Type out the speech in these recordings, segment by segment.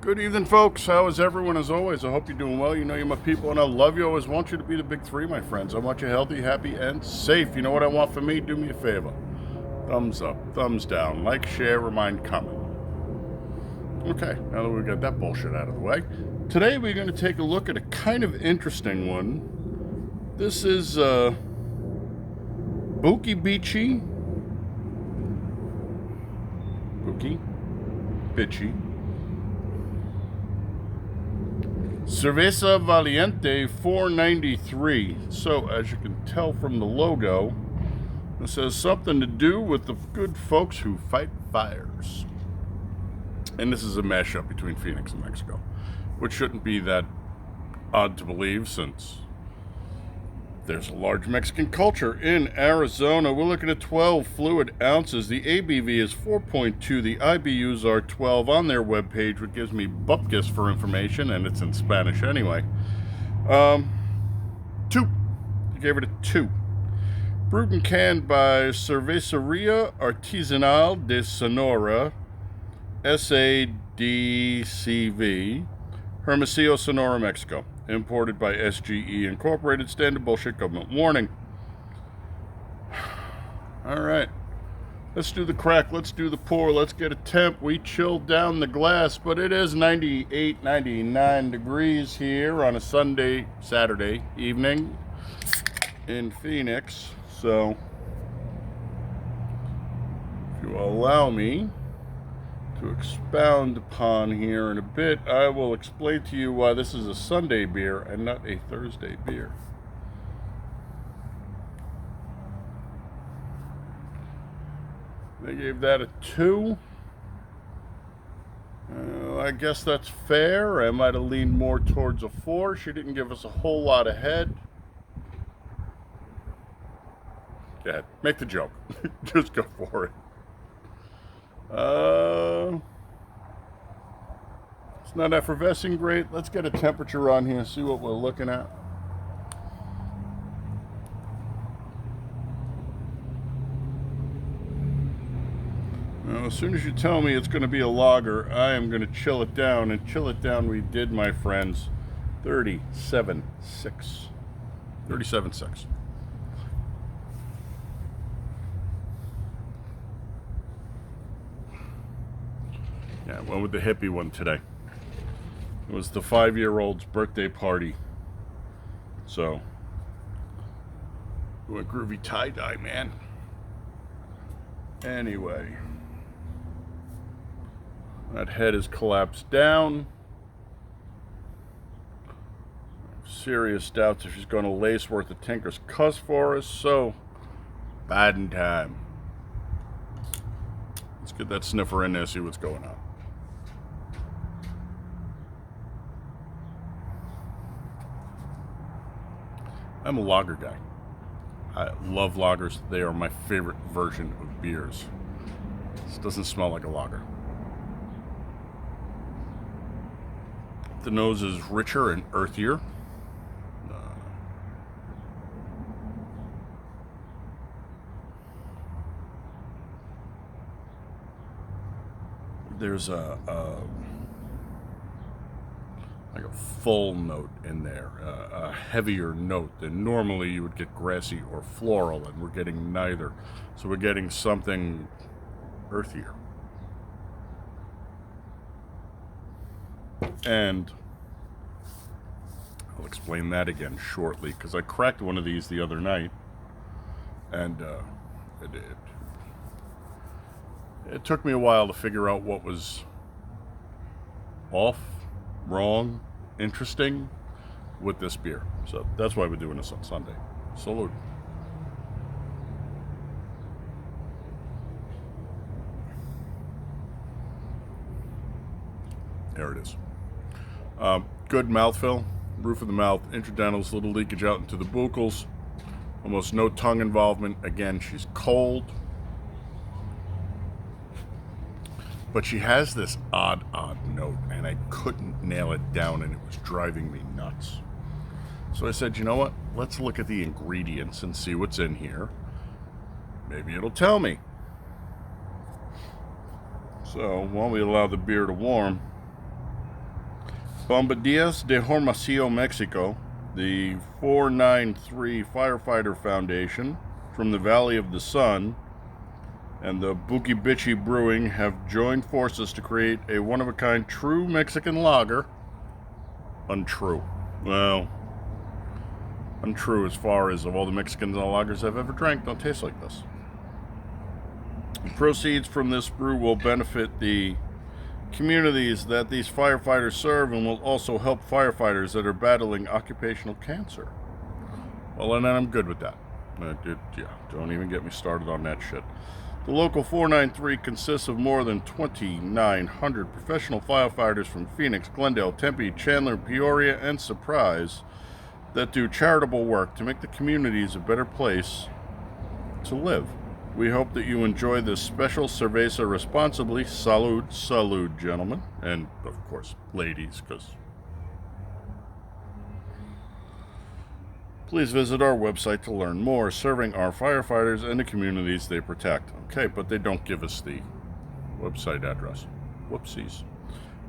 Good evening, folks. How is everyone? As always, I hope you're doing well. You know you're my people, and I love you. I always want you to be the big three, my friends. I want you healthy, happy, and safe. You know what I want from me? Do me a favor. Thumbs up, thumbs down, like, share, remind, comment. Okay, now that we got that bullshit out of the way, today we're going to take a look at a kind of interesting one. This is Buqui Bichi. Buqui Bichi. Cerveza Valiente 493. So, as you can tell from the logo, this has something to do with the good folks who fight fires. And this is a mashup between Phoenix and Mexico, which shouldn't be that odd to believe since there's a large Mexican culture in Arizona. We're looking at 12 fluid ounces. The ABV is 4.2. The IBUs are 12 on their webpage, which gives me bupkis for information, and it's in Spanish anyway. 2. I gave it a 2. Brewed and canned by Cerveceria Artesanal de Sonora, SADCV, Hermosillo, Sonora, Mexico. Imported by SGE Incorporated. Standard bullshit government warning. Alright. Let's do the crack. Let's do the pour. Let's get a temp. We chilled down the glass, but it is 98, 99 degrees here on a Saturday evening in Phoenix. So, if you allow me to expound upon here in a bit, I will explain to you why this is a Sunday beer and not a Thursday beer. They gave that a 2. I guess that's fair. I might have leaned more towards a 4. She didn't give us a whole lot of head. Go ahead, make the joke. Just go for it. It's not effervescing great. Let's get a temperature on here and see what we're looking at. Now, as soon as you tell me it's going to be a lager, I am going to chill it down, and chill it down we did, my friends. 37.6. 37.6. Yeah, I went with the hippie one today. It was the 5-year-old's birthday party. So, we went groovy tie-dye, man. Anyway, that head is collapsed down. Serious doubts if she's going to lace worth of Tinker's cuss for us. So, biding time. Let's get that sniffer in there, see what's going on. I'm a lager guy. I love lagers. They are my favorite version of beers. This doesn't smell like a lager. The nose is richer and earthier. There's like a full note in there, a heavier note than normally you would get grassy or floral, and we're getting neither. So we're getting something earthier. And I'll explain that again shortly, because I cracked one of these the other night, and it took me a while to figure out what was off, wrong, interesting with this beer. So that's why we're doing this on Sunday. Salute. There it is. Good mouthfeel, roof of the mouth, intradental, little leakage out into the buccals. Almost no tongue involvement. Again, she's cold. But she has this odd note, and I couldn't nail it down, and it was driving me nuts. So I said, you know what? Let's look at the ingredients and see what's in here. Maybe it'll tell me. So while we allow the beer to warm, Bombadillas de Hormacillo, Mexico, the 493 Firefighter Foundation from the Valley of the Sun, and the Buqui Bichi Brewing have joined forces to create a one-of-a-kind true Mexican lager. Untrue. Well, untrue as far as of all the Mexican lagers I've ever drank don't taste like this. The proceeds from this brew will benefit the communities that these firefighters serve and will also help firefighters that are battling occupational cancer. Well, and I'm good with that. Yeah, don't even get me started on that shit. The local 493 consists of more than 2,900 professional firefighters from Phoenix, Glendale, Tempe, Chandler, Peoria, and Surprise that do charitable work to make the communities a better place to live. We hope that you enjoy this special cerveza responsibly. Salud, salud, gentlemen. And, of course, ladies, because... Please visit our website to learn more, serving our firefighters and the communities they protect. Okay, but they don't give us the website address. Whoopsies.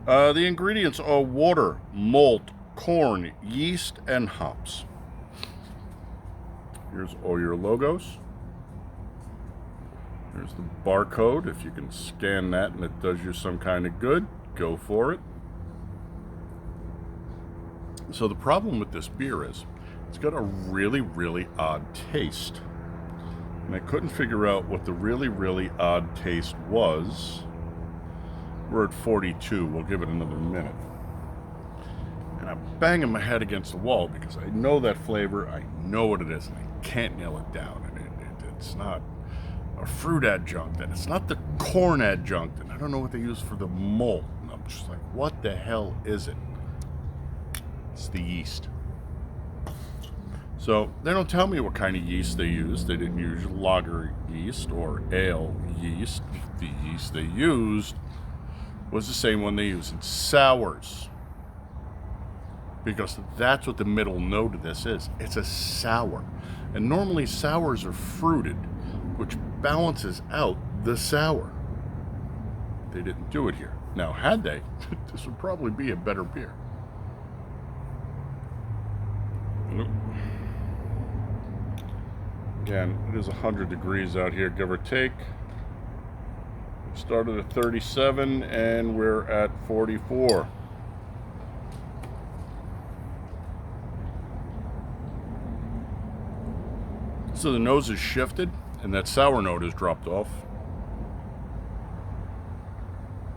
The ingredients are water, malt, corn, yeast, and hops. Here's all your logos. There's the barcode. If you can scan that and it does you some kind of good, go for it. So the problem with this beer is it's got a really, really odd taste. And I couldn't figure out what the really, really odd taste was. We're at 42. We'll give it another minute. And I'm banging my head against the wall because I know that flavor. I know what it is. And I can't nail it down. And it's not a fruit adjunct. And it's not the corn adjunct. And I don't know what they use for the malt. And I'm just like, what the hell is it? It's the yeast. So they don't tell me what kind of yeast they use. They didn't use lager yeast or ale yeast. The yeast they used was the same one they use in sours. Because that's what the middle note of this is. It's a sour. And normally sours are fruited, which balances out the sour. They didn't do it here. Now, had they, this would probably be a better beer. Nope. Again, it is 100 degrees out here, give or take. We started at 37 and we're at 44. So the nose is shifted and that sour note has dropped off.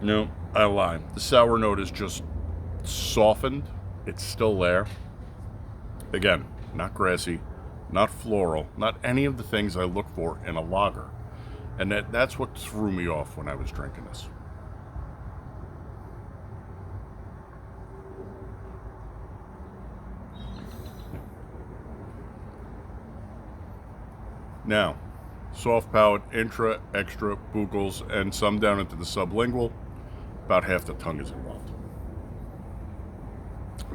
No, I lied. The sour note is just softened. It's still there. Again, not grassy, not floral, not any of the things I look for in a lager. And that's what threw me off when I was drinking this. Now, soft palate, intra, extra, buccals, and some down into the sublingual. About half the tongue is involved.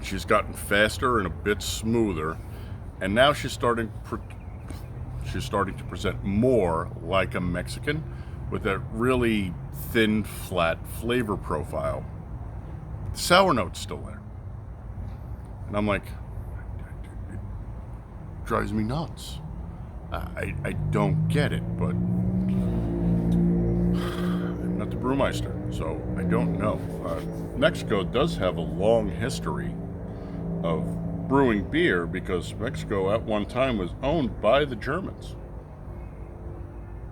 She's gotten faster and a bit smoother, and now she's starting to present more like a Mexican with that really thin, flat flavor profile. The sour note's still there. And I'm like, it drives me nuts. I don't get it, but I'm not the brewmeister, so I don't know. Mexico does have a long history of brewing beer because Mexico at one time was owned by the Germans.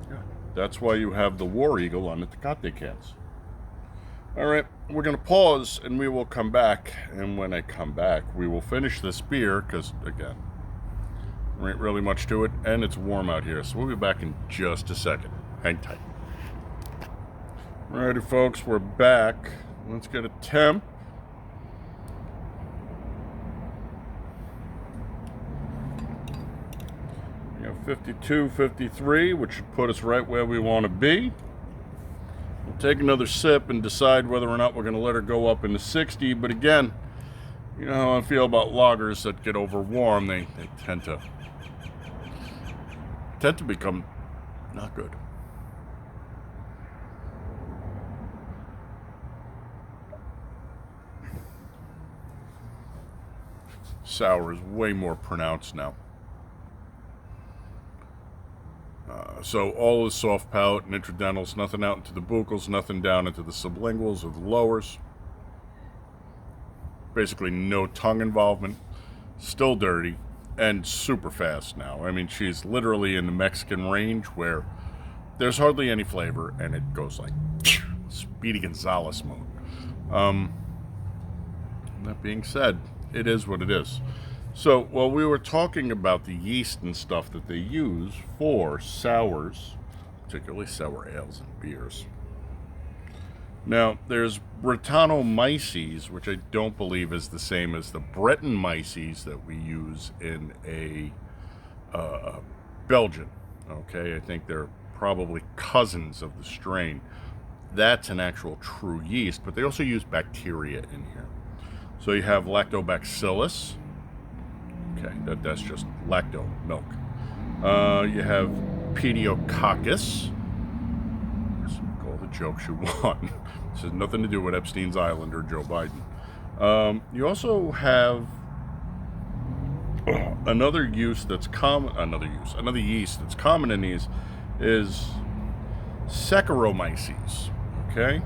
Yeah, that's why you have the War Eagle on the Tecate cans. All right, we're going to pause and we will come back. And when I come back, we will finish this beer because, again, there ain't really much to it and it's warm out here. So we'll be back in just a second. Hang tight. Alrighty, folks, we're back. Let's get a temp. We have 52, 53, which should put us right where we want to be. We'll take another sip and decide whether or not we're going to let her go up into 60. But again, you know how I feel about lagers that get over warm. They tend to become not good. sour is way more pronounced now. So all is soft palate and intradentals, nothing out into the buccals, nothing down into the sublinguals or the lowers. Basically no tongue involvement. Still dirty and super fast now. I mean, she's literally in the Mexican range where there's hardly any flavor and it goes like Speedy Gonzales mode. That being said, it is what it is. So, while we were talking about the yeast and stuff that they use for sours, particularly sour ales and beers. Now, there's Brettanomyces, which I don't believe is the same as the Brettanomyces that we use in a Belgian. Okay, I think they're probably cousins of the strain. That's an actual true yeast, but they also use bacteria in here. So you have Lactobacillus. Okay, that's just lacto, milk. You have Pediococcus. Call the jokes you want. This has nothing to do with Epstein's Island or Joe Biden. You also have another yeast that's common. Another yeast that's common in these is Saccharomyces. Okay,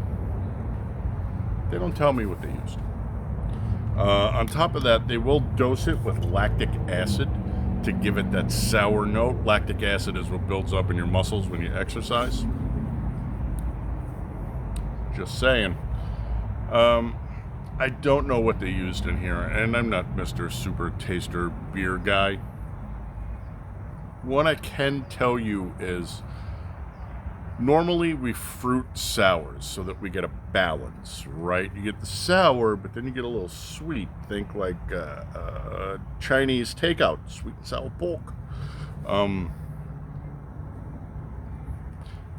they don't tell me what they used. On top of that, they will dose it with lactic acid to give it that sour note. Lactic acid is what builds up in your muscles when you exercise. Just saying. I don't know what they used in here, and I'm not Mr. Super Taster beer guy. What I can tell you is normally we fruit sours so that we get a balance, right? You get the sour, but then you get a little sweet. Think like Chinese takeout, sweet and sour pork.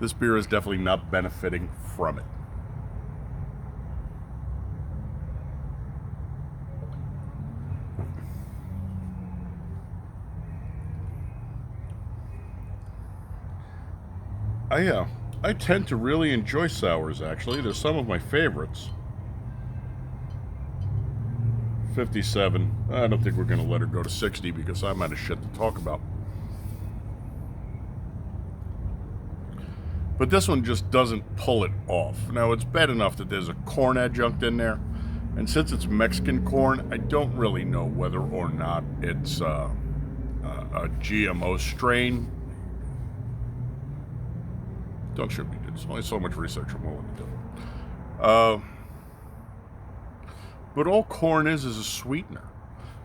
This beer is definitely not benefiting from it. I tend to really enjoy sours, actually. They're some of my favorites. 57. I don't think we're going to let her go to 60 because I'm out of shit to talk about. But this one just doesn't pull it off. Now, it's bad enough that there's a corn adjunct in there. And since it's Mexican corn, I don't really know whether or not it's a GMO strain. Don't shoot me, dude. There's only so much research I'm willing to do. But all corn is a sweetener.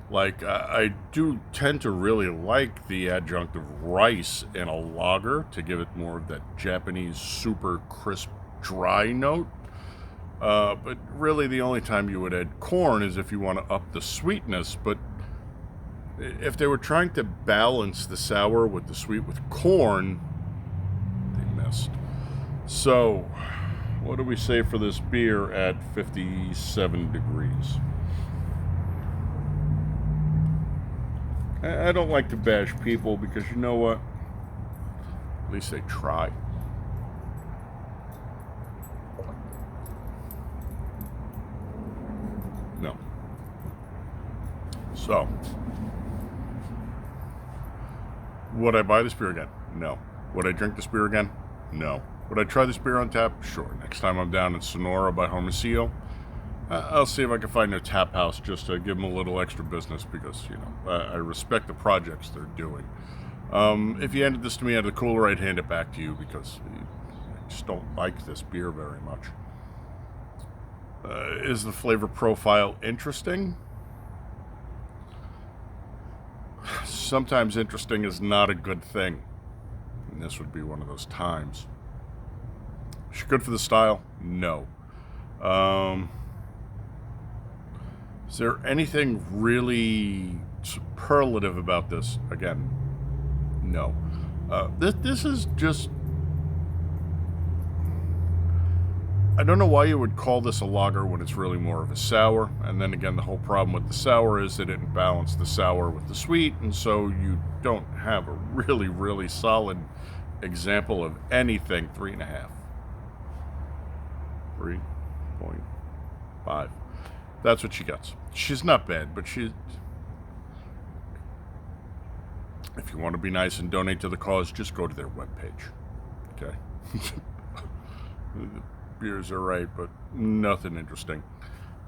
Like, I do tend to really like the adjunct of rice in a lager to give it more of that Japanese super crisp, dry note. But really the only time you would add corn is if you want to up the sweetness. But if they were trying to balance the sour with the sweet with corn, they missed. So, what do we say for this beer at 57 degrees? I don't like to bash people because you know what? At least they try. No. So, would I buy this beer again? No. Would I drink this beer again? No. Would I try this beer on tap? Sure. Next time I'm down in Sonora by Hermosillo, I'll see if I can find a tap house just to give them a little extra business because, you know, I respect the projects they're doing. If you handed this to me out of the cooler, I'd hand it back to you because I just don't like this beer very much. Is the flavor profile interesting? Sometimes interesting is not a good thing. And this would be one of those times. Is she good for the style? No. Is there anything really superlative about this? Again, no. This is just... I don't know why you would call this a lager when it's really more of a sour. And then again, the whole problem with the sour is they didn't balance the sour with the sweet. And so you don't have a really, really solid example of anything. 3.5. 3.5. That's what she gets. She's not bad, but If you want to be nice and donate to the cause, just go to their webpage. Okay? The beers are right, but nothing interesting.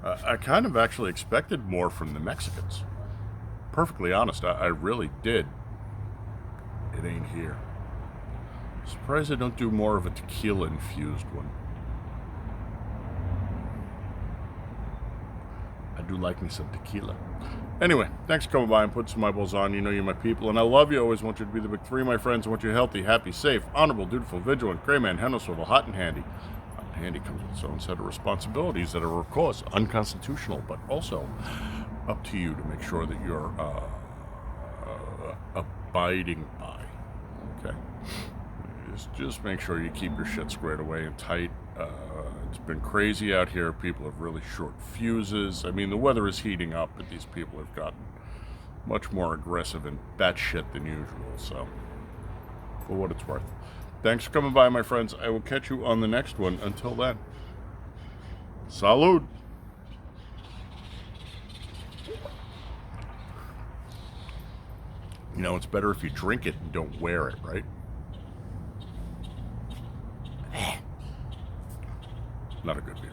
I kind of actually expected more from the Mexicans. Perfectly honest, I really did. It ain't here. Surprised they don't do more of a tequila-infused one. I do like me some tequila. Anyway, thanks for coming by and putting some eyeballs on. You know you're my people, and I love you. Always want you to be the big three, my friends. I want you healthy, happy, safe, honorable, dutiful, vigilant, gray man, hen swivel, hot and handy. Hot and handy comes with its own set of responsibilities that are, of course, unconstitutional, but also up to you to make sure that you're abiding by. Okay? Just make sure you keep your shit squared away and tight. It's been crazy out here. People have really short fuses. I mean, the weather is heating up, but these people have gotten much more aggressive and batshit than usual. So, for what it's worth. Thanks for coming by, my friends. I will catch you on the next one. Until then, salud. You know, it's better if you drink it and don't wear it, right? Not a good beer.